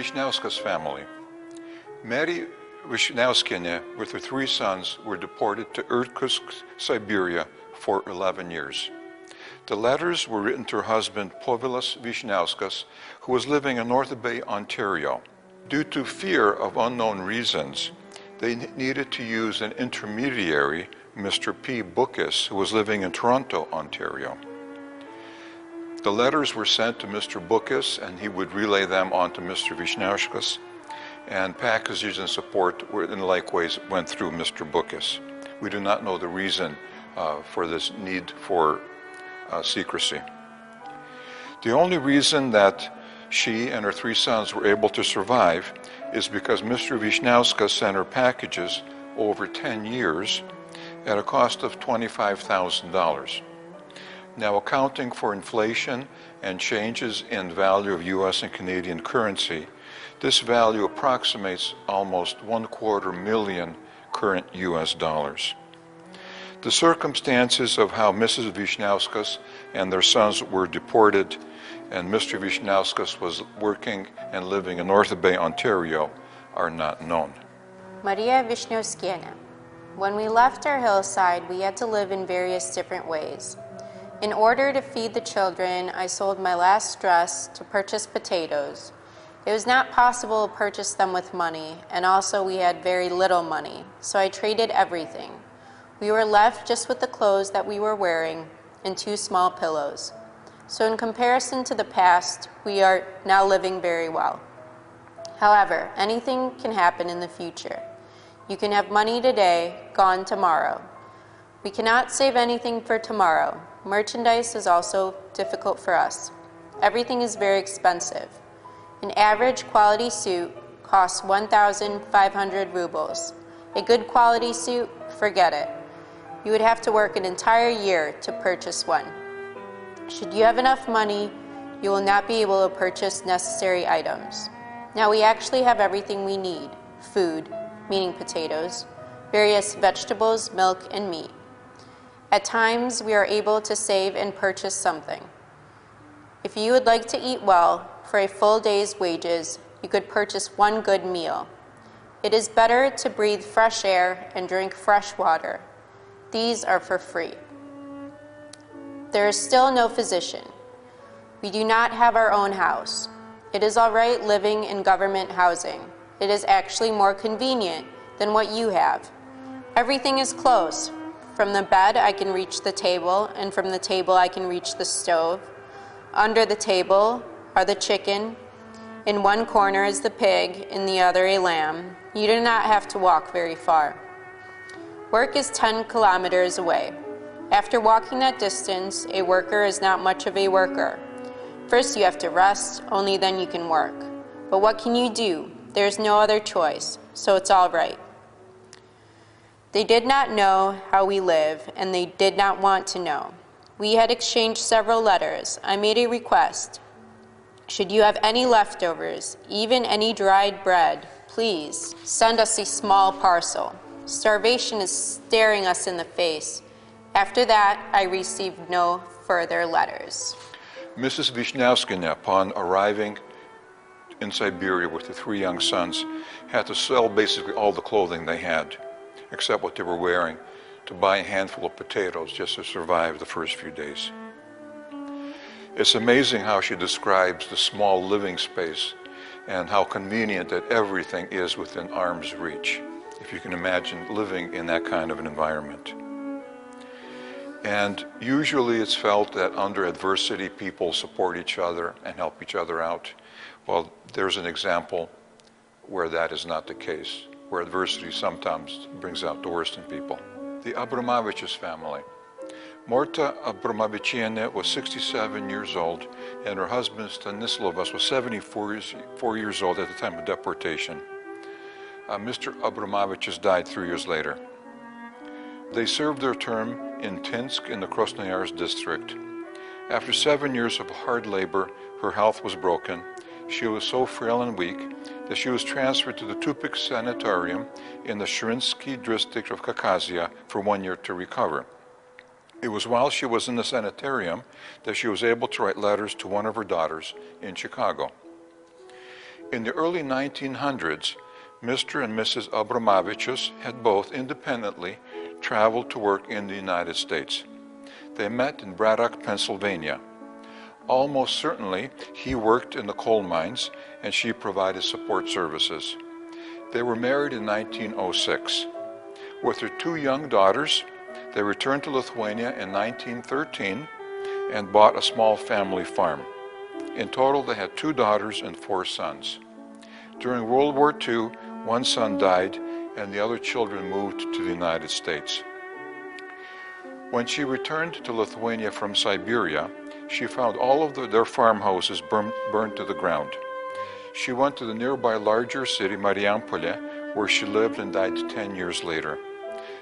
Wisniewska's family. Mary Wisniewskiene, with her 3 sons, were deported to Irkutsk, Siberia for 11 years. The letters were written to her husband, Povilas Wisniewskas, who was living in North Bay, Ontario. Due to fear of unknown reasons, they needed to use an intermediary, Mr. P. Bukis, who was living in Toronto, Ontario. The letters were sent to Mr. Bukis, and he would relay them on to Mr. Wisniewskas, and packages and support in like ways went through Mr. Bukis. We do not know the reason for this need for secrecy. The only reason that she and her 3 sons were able to survive is because Mr. Wisniewska sent her packages over 10 years at a cost of $25,000. Now, accounting for inflation and changes in value of U.S. and Canadian currency, this value approximates almost $250,000 current U.S. dollars. The circumstances of how Mrs. Wisniewskas and their sons were deported and Mr. Wisniewskas was working and living in North Bay, Ontario, are not known. Maria Wisniewskiene. When we left our hillside, we had to live in various different ways. In order to feed the children, I sold my last dress to purchase potatoes. It was not possible to purchase them with money, and also we had very little money, so I traded everything. We were left just with the clothes that we were wearing and 2 small pillows. So in comparison to the past, we are now living very well. However, anything can happen in the future. You can have money today, gone tomorrow. We cannot save anything for tomorrow. Merchandise is also difficult for us. Everything is very expensive. An average quality suit costs 1,500 rubles. A good quality suit, forget it. You would have to work an entire year to purchase one. Should you have enough money, you will not be able to purchase necessary items. Now we actually have everything we need: food, meaning potatoes, various vegetables, milk, and meat. At times, we are able to save and purchase something. If you would like to eat well, for a full day's wages, you could purchase 1 good meal. It is better to breathe fresh air and drink fresh water. These are for free. There is still no physician. We do not have our own house. It is all right living in government housing. It is actually more convenient than what you have. Everything is close. From the bed, I can reach the table, and from the table, I can reach the stove. Under the table are the chicken. In one corner is the pig, in the other a lamb. You do not have to walk very far. Work is 10 kilometers away. After walking that distance, a worker is not much of a worker. First you have to rest, only then you can work. But what can you do? There's no other choice, so it's all right. They did not know how we live, and they did not want to know. We had exchanged several letters. I made a request. Should you have any leftovers, even any dried bread, please send us a small parcel. Starvation is staring us in the face. After that, I received no further letters. Mrs. Wisniewskiene, upon arriving in Siberia with the 3 young sons, had to sell basically all the clothing they had, except what they were wearing, to buy a handful of potatoes just to survive the first few days. It's amazing how she describes the small living space and how convenient that everything is within arm's reach, if you can imagine living in that kind of an environment. And usually it's felt that under adversity, people support each other and help each other out. Well, there's an example where that is not the case, where adversity sometimes brings out the worst in people. The Abramovich's family. Morta Abramovichiene was 67 years old, and her husband Stanislavas was 74 years old at the time of deportation. Mr. Abramovich's died 3 years later. They served their term in Tinsk in the Krasnoyarsk district. After 7 years of hard labor, her health was broken. She was so frail and weak that she was transferred to the Tupik Sanatorium in the Shrinsky district of Caucasia for 1 year to recover. It was while she was in the sanitarium that she was able to write letters to one of her daughters in Chicago. In the early 1900s, Mr. and Mrs. Abramovichus had both independently traveled to work in the United States. They met in Braddock, Pennsylvania. Almost certainly, he worked in the coal mines and she provided support services. They were married in 1906. With their 2 young daughters, they returned to Lithuania in 1913 and bought a small family farm. In total, they had 2 daughters and 4 sons. During World War II, 1 son died and the other children moved to the United States. When she returned to Lithuania from Siberia, she found all of their farmhouses burned to the ground. She went to the nearby larger city, Marijampolė, where she lived and died 10 years later.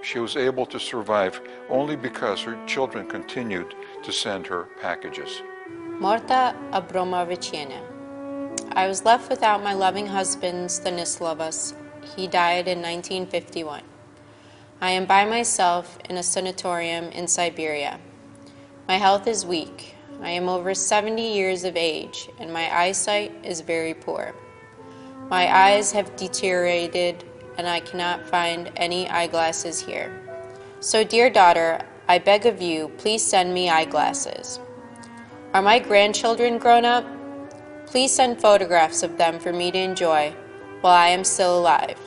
She was able to survive only because her children continued to send her packages. Morta Abramovičienė. I was left without my loving husband, Stanislavas. He died in 1951. I am by myself in a sanatorium in Siberia. My health is weak. I am over 70 years of age, and my eyesight is very poor. My eyes have deteriorated, and I cannot find any eyeglasses here. So, dear daughter, I beg of you, please send me eyeglasses. Are my grandchildren grown up? Please send photographs of them for me to enjoy while I am still alive.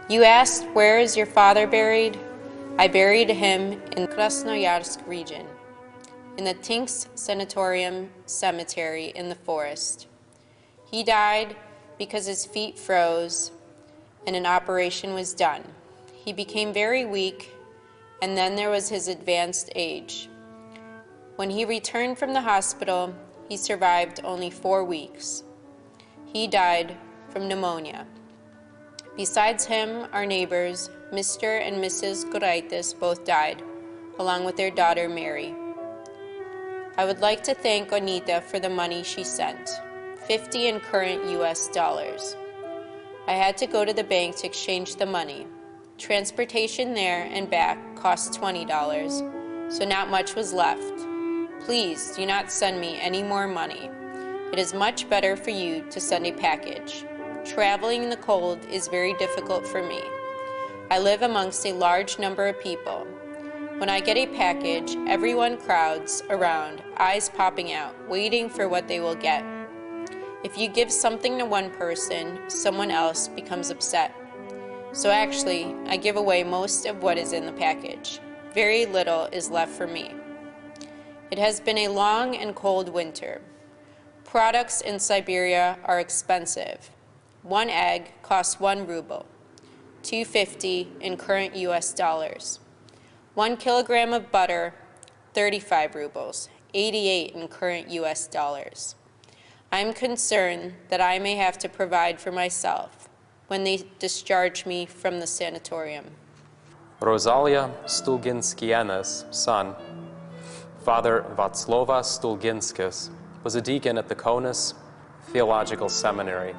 You asked, where is your father buried? I buried him in Krasnoyarsk region, in the Tinks Sanatorium Cemetery in the forest. He died because his feet froze and an operation was done. He became very weak, and then there was his advanced age. When he returned from the hospital, he survived only 4 weeks. He died from pneumonia. Besides him, our neighbors, Mr. and Mrs. Goraitis, both died, along with their daughter Mary. I would like to thank Onita for the money she sent, 50 in current US dollars. I had to go to the bank to exchange the money. Transportation there and back cost $20, so not much was left. Please do not send me any more money. It is much better for you to send a package. Traveling in the cold is very difficult for me. I live amongst a large number of people. When I get a package, everyone crowds around, eyes popping out, waiting for what they will get. If you give something to one person, someone else becomes upset. So actually, I give away most of what is in the package. Very little is left for me. It has been a long and cold winter. Products in Siberia are expensive. 1 egg costs 1 ruble, $2.50 in current US dollars. 1 kilogram of butter, 35 rubles, 88 in current US dollars. I'm concerned that I may have to provide for myself when they discharge me from the sanatorium. Rosalia Stulginskiene's son, Father Vaclova Stulginskis, was a deacon at the Kaunas Theological Seminary.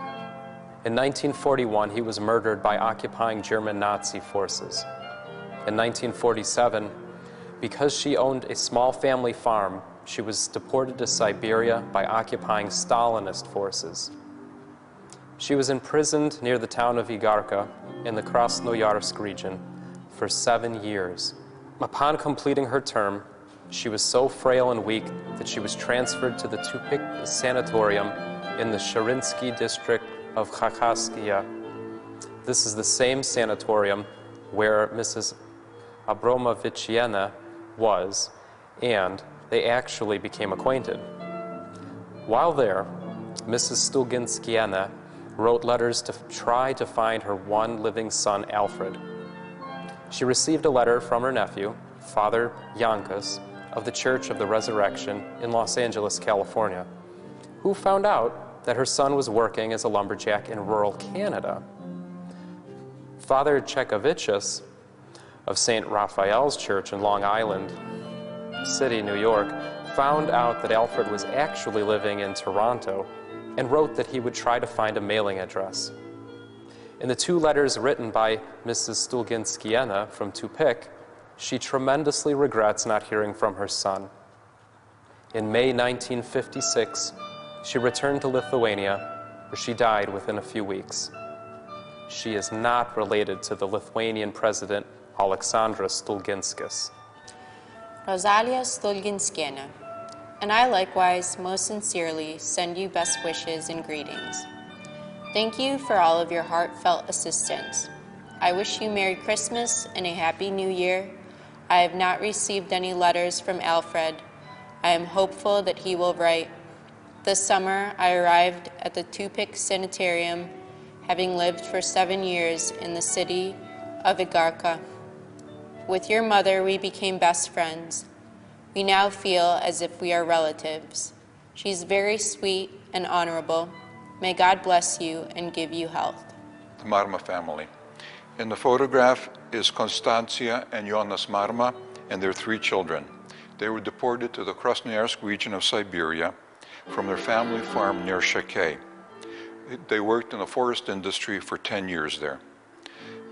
In 1941, he was murdered by occupying German Nazi forces. In 1947, because she owned a small family farm, she was deported to Siberia by occupying Stalinist forces. She was imprisoned near the town of Igarka in the Krasnoyarsk region for 7 years. Upon completing her term, she was so frail and weak that she was transferred to the Tupik Sanatorium in the Sharinsky district of Khakaskia. This is the same sanatorium where Mrs. Abramovičienė was, and they actually became acquainted. While there, Mrs. Stulginskiene wrote letters to try to find her one living son, Alfred. She received a letter from her nephew, Father Yankas, of the Church of the Resurrection in Los Angeles, California, who found out that her son was working as a lumberjack in rural Canada. Father Chekovicius of St. Raphael's Church in Long Island City, New York, found out that Alfred was actually living in Toronto and wrote that he would try to find a mailing address. In the 2 letters written by Mrs. Stulginskiene from Tupik, she tremendously regrets not hearing from her son. In May 1956, she returned to Lithuania, where she died within a few weeks. She is not related to the Lithuanian president Aleksandras Stulginskis. Rosalia Stulginskiene, and I likewise most sincerely send you best wishes and greetings. Thank you for all of your heartfelt assistance. I wish you Merry Christmas and a Happy New Year. I have not received any letters from Alfred. I am hopeful that he will write. This summer, I arrived at the Tupik Sanitarium, having lived for 7 years in the city of Igarka. With your mother, we became best friends. We now feel as if we are relatives. She's very sweet and honorable. May God bless you and give you health. The Marma family. In the photograph is Konstantia and Jonas Marma and their 3 children. They were deported to the Krasnoyarsk region of Siberia from their family farm near Shakay. They worked in the forest industry for 10 years there.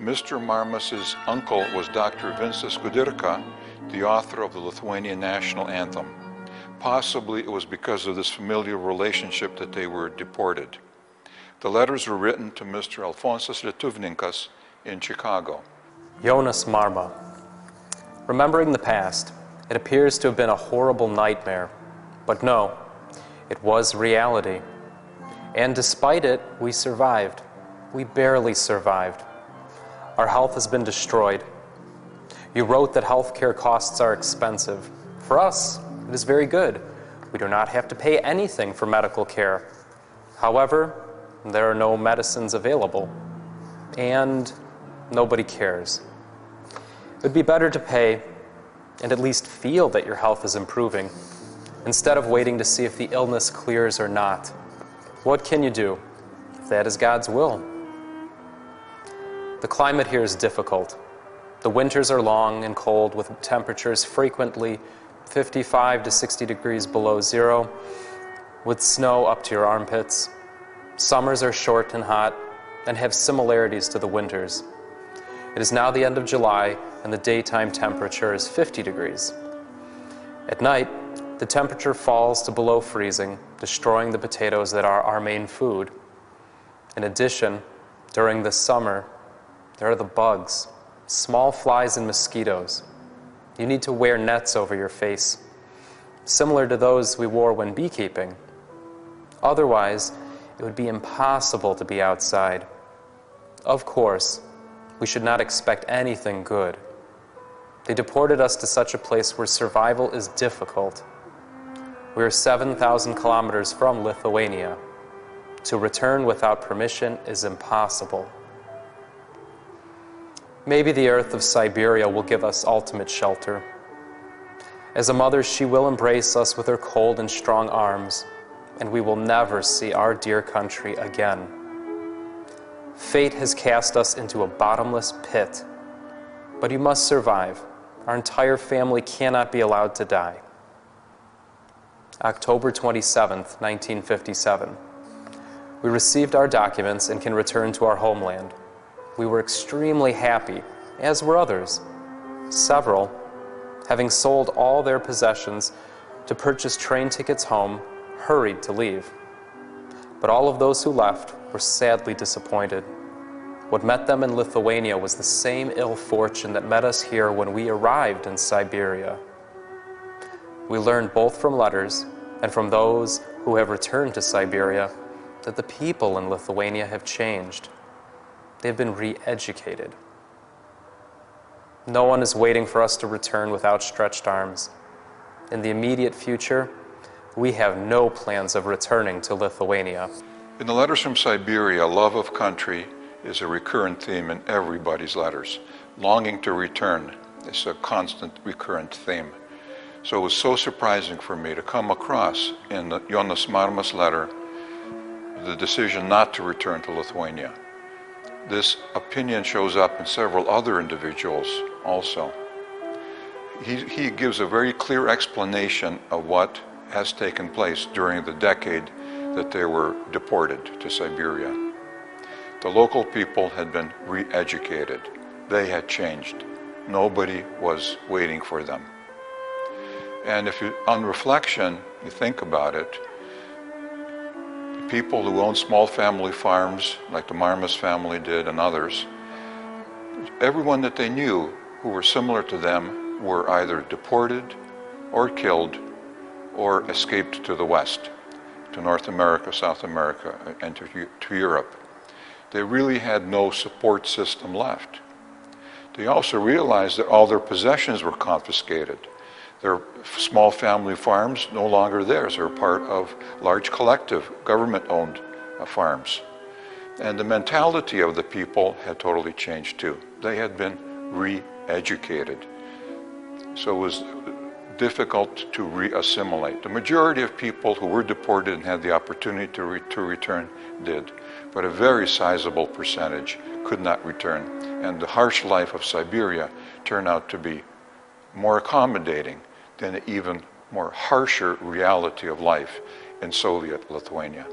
Mr. Marmas's uncle was Dr. Vincas Kudirka, the author of the Lithuanian national anthem. Possibly it was because of this familial relationship that they were deported. The letters were written to Mr. Alfonsas Lietuvninkas in Chicago. Jonas Marma. Remembering the past, it appears to have been a horrible nightmare. But no, it was reality. And despite it, we survived. We barely survived. Our health has been destroyed. You wrote that healthcare costs are expensive. For us, it is very good. We do not have to pay anything for medical care. However, there are no medicines available, and nobody cares. It would be better to pay and at least feel that your health is improving, instead of waiting to see if the illness clears or not. What can you do if that is God's will? The climate here is difficult. The winters are long and cold, with temperatures frequently 55 to 60 degrees below zero, with snow up to your armpits. Summers are short and hot and have similarities to the winters. It is now the end of July, and the daytime temperature is 50 degrees. At night, the temperature falls to below freezing, destroying the potatoes that are our main food. In addition, during the summer, there are the bugs, small flies and mosquitoes. You need to wear nets over your face, similar to those we wore when beekeeping. Otherwise, it would be impossible to be outside. Of course, we should not expect anything good. They deported us to such a place where survival is difficult. We are 7,000 kilometers from Lithuania. To return without permission is impossible. Maybe the earth of Siberia will give us ultimate shelter. As a mother, she will embrace us with her cold and strong arms, and we will never see our dear country again. Fate has cast us into a bottomless pit, but you must survive. Our entire family cannot be allowed to die. October 27th, 1957. We received our documents and can return to our homeland. We were extremely happy, as were others. Several, having sold all their possessions to purchase train tickets home, hurried to leave. But all of those who left were sadly disappointed. What met them in Lithuania was the same ill fortune that met us here when we arrived in Siberia. We learned both from letters and from those who have returned to Siberia that the people in Lithuania have changed. They've been re-educated. No one is waiting for us to return with outstretched arms. In the immediate future, we have no plans of returning to Lithuania. In the letters from Siberia, love of country is a recurrent theme in everybody's letters. Longing to return is a constant recurrent theme. So it was so surprising for me to come across in Jonas Marma's letter the decision not to return to Lithuania. This opinion shows up in several other individuals also. He gives a very clear explanation of what has taken place during the decade that they were deported to Siberia. The local people had been re-educated. They had changed. Nobody was waiting for them. And if you, on reflection, you think about it, people who owned small family farms, like the Marmas family did and others, everyone that they knew who were similar to them were either deported or killed or escaped to the West, to North America, South America, and to Europe. They really had no support system left. They also realized that all their possessions were confiscated. Their small family farms no longer theirs. They're part of large collective government-owned farms. And the mentality of the people had totally changed too. They had been re-educated. So it was difficult to re-assimilate. The majority of people who were deported and had the opportunity to return did, but a very sizable percentage could not return. And the harsh life of Siberia turned out to be more accommodating than the even more harsher reality of life in Soviet Lithuania.